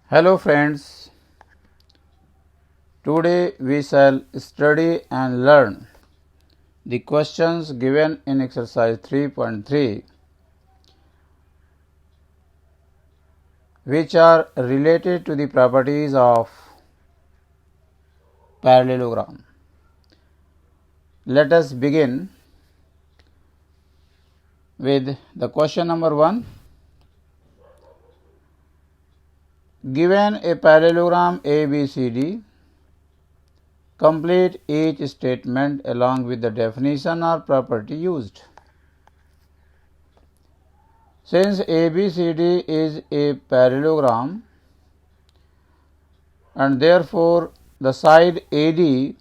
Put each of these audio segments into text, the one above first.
Hello friends, today we shall study and learn the questions given in exercise 3.3 which are related to the properties of parallelogram. Let us begin with the question number 1. Given a parallelogram ABCD, complete each statement along with the definition or property used. Since ABCD is a parallelogram and therefore the side AD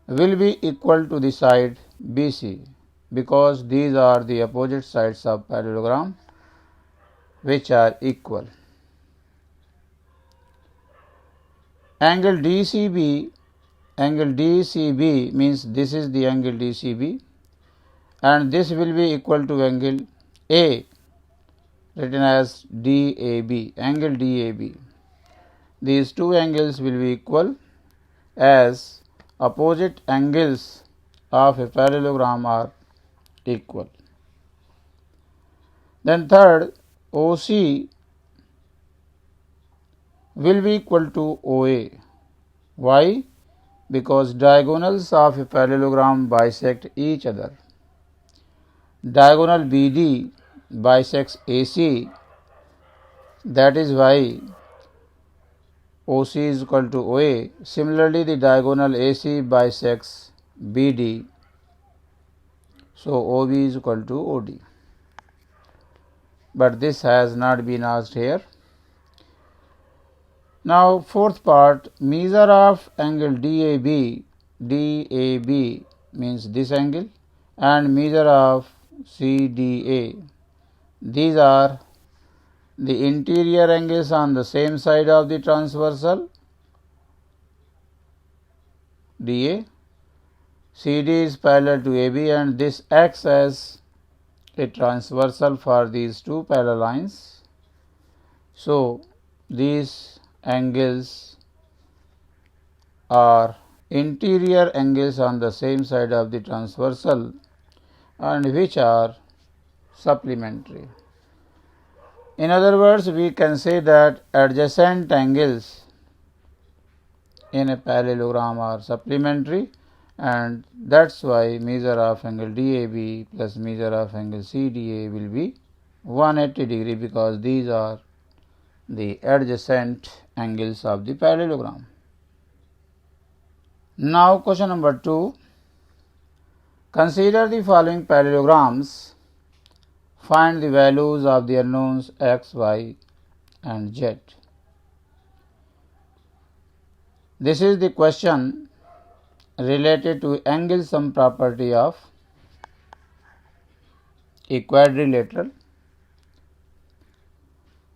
will be equal to the side BC because these are the opposite sides of parallelogram which are equal. Angle DCB means this is the angle DCB and this will be equal to angle A written as DAB, angle DAB. These two angles will be equal as opposite angles of a parallelogram are equal. Then third, OC will be equal to OA. Why? Because diagonals of a parallelogram bisect each other. Diagonal BD bisects AC, that is why OC is equal to OA. Similarly, the diagonal AC bisects BD, so OB is equal to OD. But this has not been asked here. Now, fourth part, measure of angle DAB means this angle, and measure of CDA. These are the interior angles on the same side of the transversal DA. CD is parallel to AB and this acts as a transversal for these two parallel lines. So, these angles are interior angles on the same side of the transversal and which are supplementary. In other words, we can say that adjacent angles in a parallelogram are supplementary, and that's why measure of angle DAB plus measure of angle CDA will be 180 degree because these are the adjacent angles of the parallelogram. Now question number 2. Consider the following parallelograms. Find the values of the unknowns x, y and z. This is the question related to angle sum property of a quadrilateral.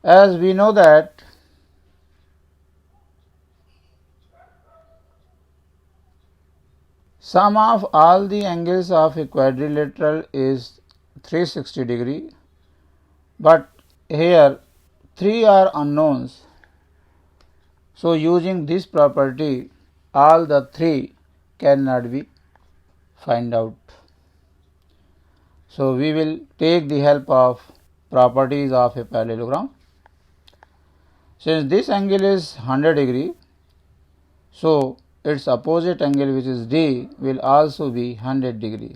As we know that sum of all the angles of a quadrilateral is 360 degree, but here 3 are unknowns. So, using this property all the 3 cannot be find out. So, we will take the help of properties of a parallelogram. Since this angle is 100 degree, so its opposite angle which is D will also be 100 degree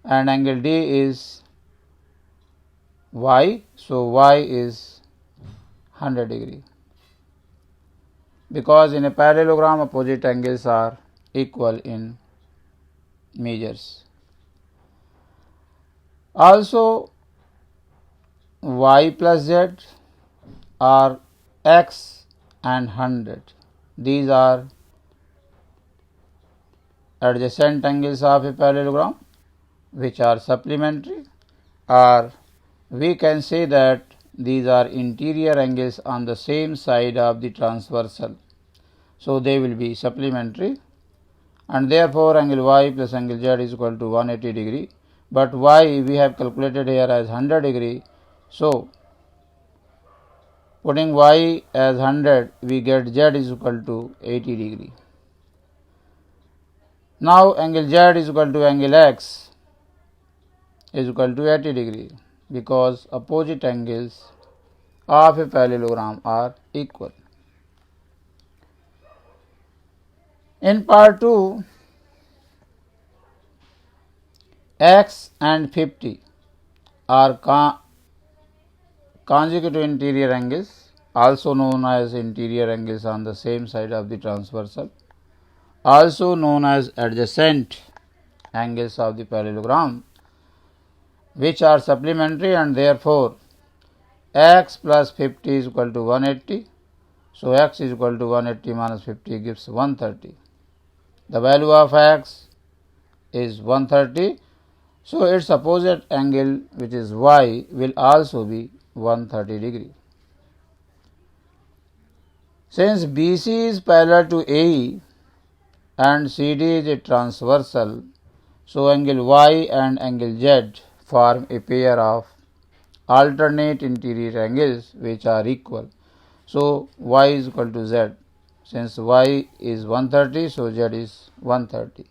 and angle D is Y, so Y is 100 degree because in a parallelogram opposite angles are equal in measures. Also Y plus Z are X and 100. These are adjacent angles of a parallelogram which are supplementary, or we can say that these are interior angles on the same side of the transversal. So, they will be supplementary and therefore, angle Y plus angle Z is equal to 180 degree, but Y we have calculated here as 100 degree. So, Putting y as 100, we get z is equal to 80 degree. Now angle z is equal to angle x is equal to 80 degree because opposite angles of a parallelogram are equal. In part 2, x and 50 are consecutive interior angles, also known as interior angles on the same side of the transversal, also known as adjacent angles of the parallelogram, which are supplementary, and therefore x plus 50 is equal to 180. So x is equal to 180 minus 50 gives 130. The value of x is 130. So its opposite angle, which is y, will also be 130 degree. Since BC is parallel to AE and CD is a transversal, so angle y and angle z form a pair of alternate interior angles which are equal. So y is equal to z. Since y is 130, so z is 130.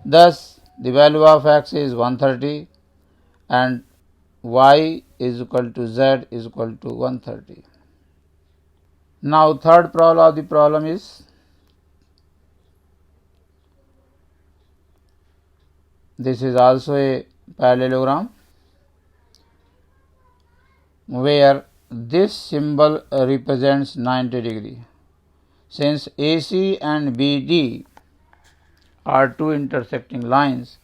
Thus the value of x is 130 and y is equal to z is equal to 130. Now third problem of the problem is, this is also a parallelogram where this symbol represents 90 degree. Since AC and BD are two intersecting lines,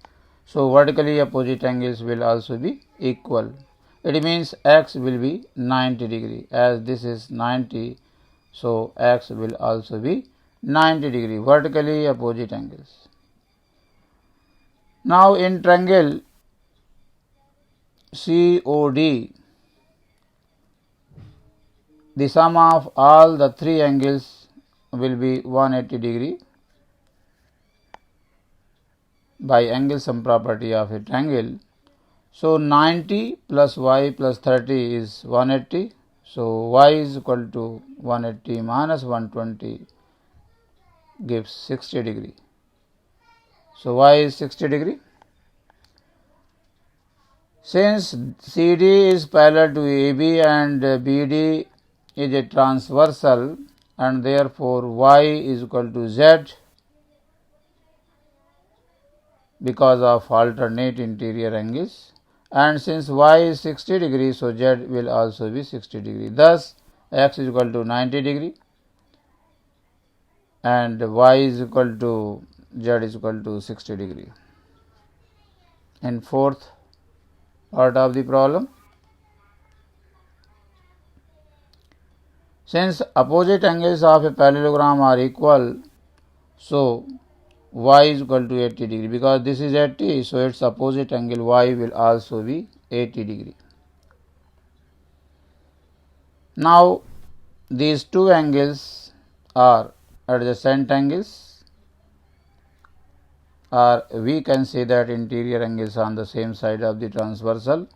so vertically opposite angles will also be equal. It means x will be 90 degree. As this is 90, so x will also be 90 degree, vertically opposite angles. Now in triangle COD, the sum of all the three angles will be 180 degree by angle sum property of a triangle. So 90 plus y plus 30 is 180. So y is equal to 180 minus 120 gives 60 degree. So y is 60 degree. Since CD is parallel to AB and BD is a transversal, and therefore y is equal to z because of alternate interior angles, and since y is 60 degree, so z will also be 60 degree. Thus x is equal to 90 degree and y is equal to z is equal to 60 degree. In fourth part of the problem, since opposite angles of a parallelogram are equal, so y is equal to 80 degree. Because this is 80, so its opposite angle y will also be 80 degree. Now these two angles are adjacent angles, or we can say that interior angles on the same side of the transversal.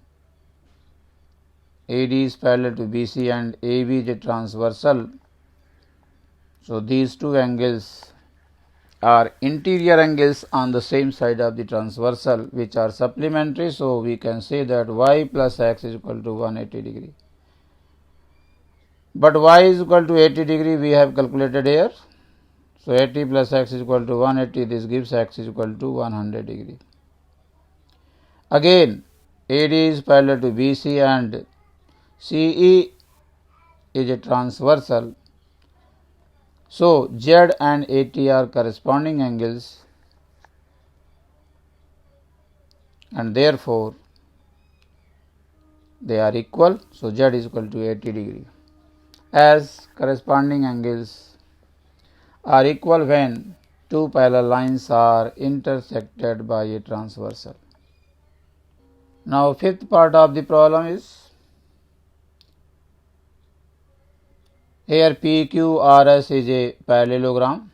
AD is parallel to BC and AB is a transversal. So these two angles are interior angles on the same side of the transversal, which are supplementary. So we can say that y plus x is equal to 180 degree. But y is equal to 80 degree we have calculated here. So 80 plus x is equal to 180. This gives x is equal to 100 degree. Again, AD is parallel to BC and CE is a transversal. So Z and AT are corresponding angles, and therefore they are equal. So Z is equal to 80 degree. As corresponding angles are equal when two parallel lines are intersected by a transversal. Now fifth part of the problem is, here PQRS is a parallelogram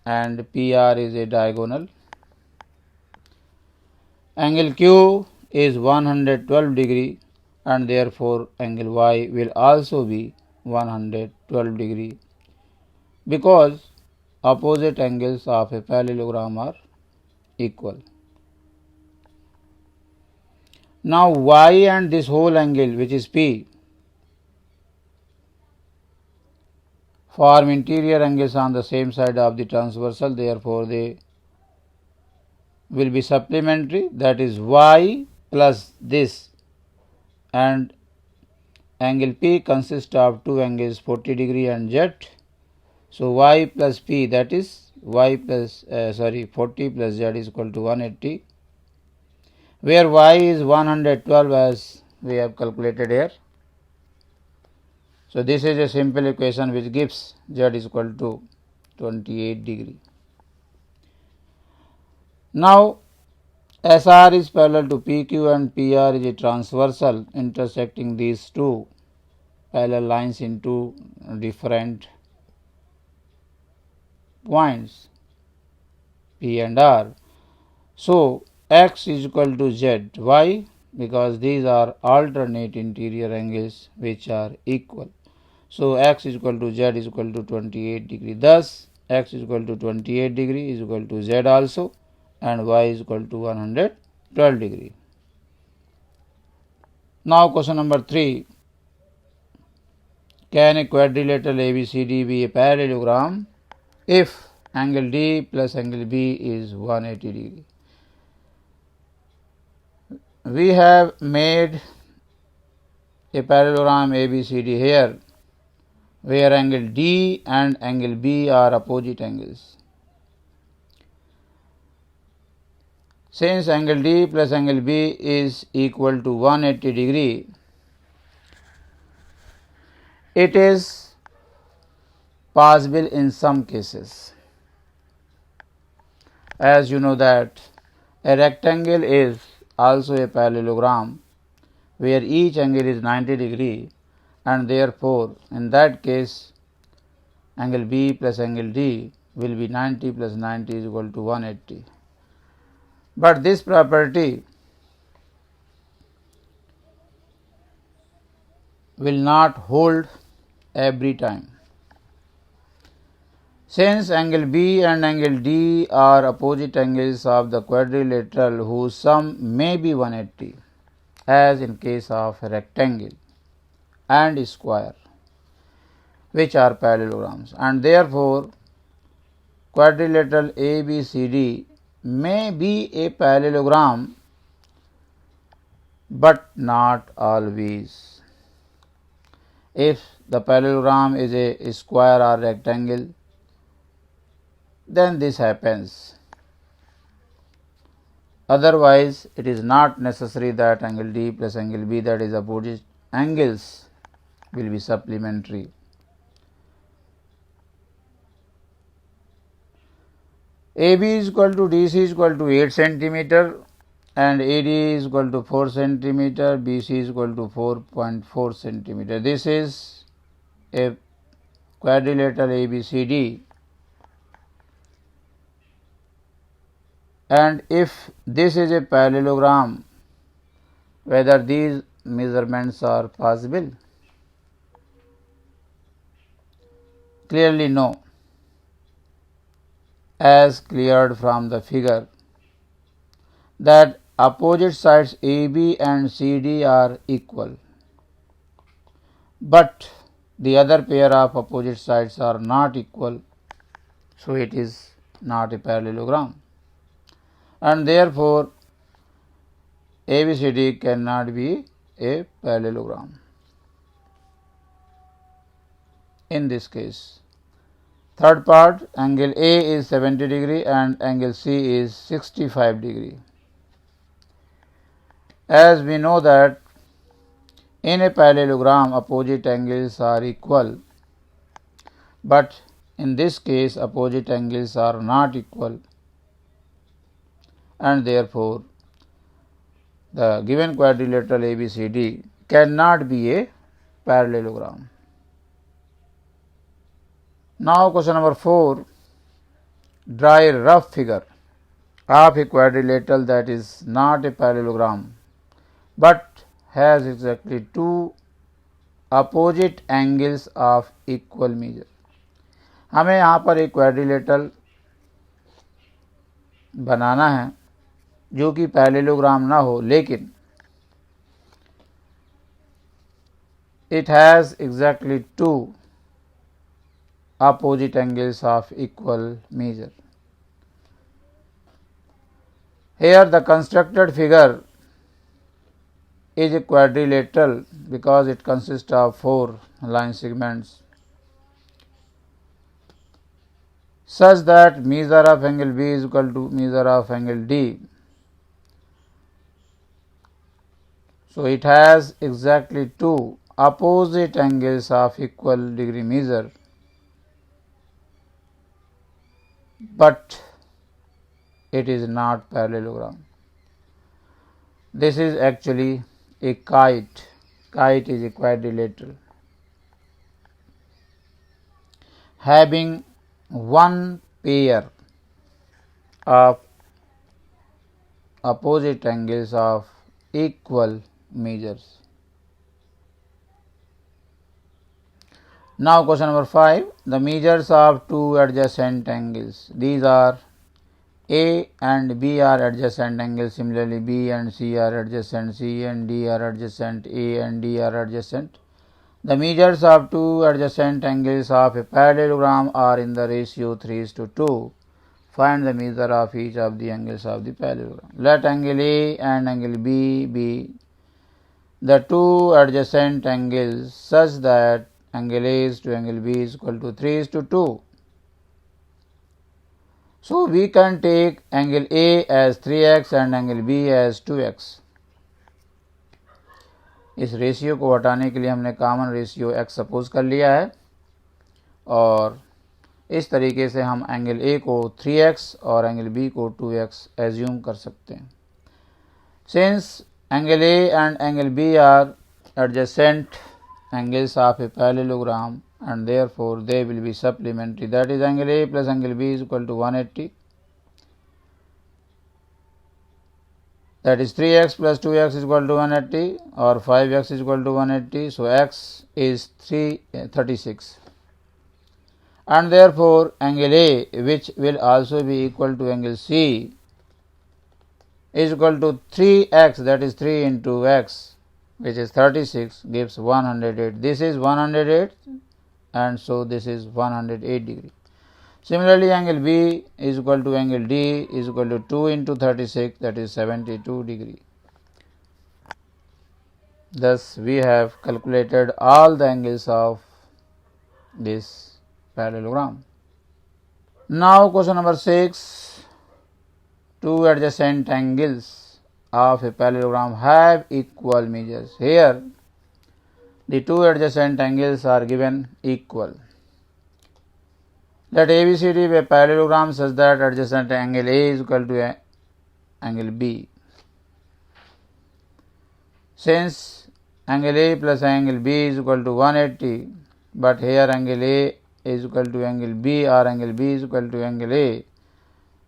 and PR is a diagonal. Angle Q is 112 degree and therefore angle Y will also be 112 degree, because opposite angles of a parallelogram are equal. Now y and this whole angle, which is P, form interior angles on the same side of the transversal, therefore they will be supplementary, that is y plus this, and angle P consists of two angles 40 degree and z. So y plus P, that is y plus 40 plus z is equal to 180, where y is 112 as we have calculated here. So this is a simple equation which gives z is equal to 28 degree. Now SR is parallel to PQ and PR is a transversal intersecting these two parallel lines in two different points P and R. So X is equal to Z. Why? Because these are alternate interior angles which are equal. So X is equal to Z is equal to 28 degree. Thus X is equal to 28 degree is equal to Z also, and Y is equal to 112 degree. Now question number 3. Can a quadrilateral ABCD be a parallelogram if angle D plus angle B is 180 degree? We have made a parallelogram ABCD here, where angle D and angle B are opposite angles. Since angle D plus angle B is equal to 180 degree, it is possible in some cases. As you know that a rectangle is also a parallelogram where each angle is 90 degree, and therefore in that case angle B plus angle D will be 90 plus 90 is equal to 180. But this property will not hold every time. Since angle B and angle D are opposite angles of the quadrilateral whose sum may be 180, as in case of a rectangle and square, which are parallelograms, and therefore quadrilateral ABCD may be a parallelogram but not always. If the parallelogram is a square or rectangle, then this happens. Otherwise, it is not necessary that angle D plus angle B, that is opposite angles, will be supplementary. AB is equal to DC is equal to 8 centimeter and AD is equal to 4 centimeter, BC is equal to 4.4 centimeter. This is a quadrilateral ABCD, and if this is a parallelogram, whether these measurements are possible? Clearly no, as cleared from the figure that opposite sides AB and CD are equal, but the other pair of opposite sides are not equal, so it is not a parallelogram, and therefore ABCD cannot be a parallelogram in this case. Third part, angle A is 70 degree and angle C is 65 degree. As we know that in a parallelogram opposite angles are equal, but in this case opposite angles are not equal, and therefore the given quadrilateral ABCD cannot be a parallelogram. Now question number 4, draw a rough figure of a quadrilateral that is not a parallelogram but has exactly two opposite angles of equal major. हमें यहाँ पर एक quadrilateral बनाना है जो कि parallelogram ना हो, लेकिन it has exactly two opposite angles of equal measure. Here the constructed figure is a quadrilateral because it consists of 4 line segments such that measure of angle B is equal to measure of angle D. So it has exactly two opposite angles of equal degree measure, but it is not parallelogram. This is actually a kite. Kite is a quadrilateral having one pair of opposite angles of equal measures. Now question number 5, the measures of two adjacent angles. These are A and B are adjacent angles. Similarly, B and C are adjacent, C and D are adjacent, A and D are adjacent. The measures of two adjacent angles of a parallelogram are in the ratio 3:2. Find the measure of each of the angles of the parallelogram. Let angle A and angle B be the two adjacent angles such that angle A is to angle B is equal to 3:2. So we can take angle A as 3x and angle B as 2x. इस ratio को हटाने के लिए हमने common ratio x suppose कर लिया है और इस तरीके से हम एंगल A को 3x और एंगल B को 2x एज्यूम कर सकते हैं. Since angle A and angle B are adjacent angles of a parallelogram and therefore they will be supplementary, that is angle A plus angle B is equal to 180, that is 3x plus 2x is equal to 180 or 5x is equal to 180. So x is 36 and therefore angle A, which will also be equal to angle C, is equal to 3x, that is 3 into x, which is 36, gives 108. This is 108 and so this is 108 degree. Similarly, angle B is equal to angle D is equal to 2 into 36, that is 72 degree. Thus, we have calculated all the angles of this parallelogram. Now, question number 6, two adjacent angles of a parallelogram have equal measures. Here, the two adjacent angles are given equal. Let ABCD be a parallelogram such that adjacent angle A is equal to angle B. Since angle A plus angle B is equal to 180, but here angle A is equal to angle B or angle B is equal to angle A,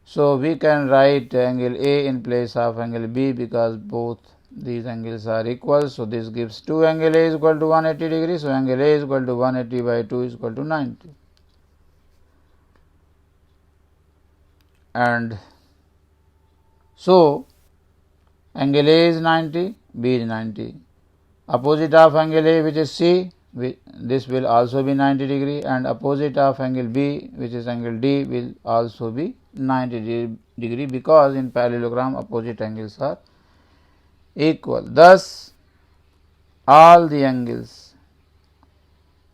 so we can write angle A in place of angle B because both these angles are equal. So this gives 2 angle A is equal to 180 degrees. So angle A is equal to 180 by 2 is equal to 90. And so angle A is 90, B is 90. Opposite of angle A, which is C, this will also be 90 degree, and opposite of angle B, which is angle D, will also be 90 degree because in parallelogram opposite angles are equal. Thus, all the angles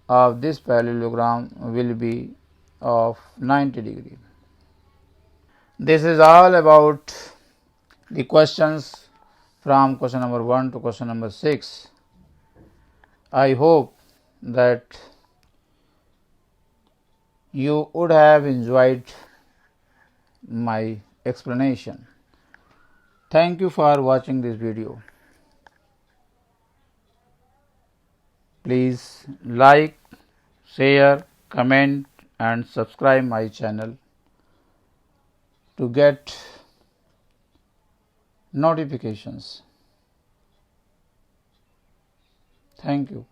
of this parallelogram will be of 90 degree. This is all about the questions from question number 1 to question number 6. I hope that you would have enjoyed my explanation. Thank you for watching this video. Please like, share, comment and subscribe my channel to get notifications. Thank you.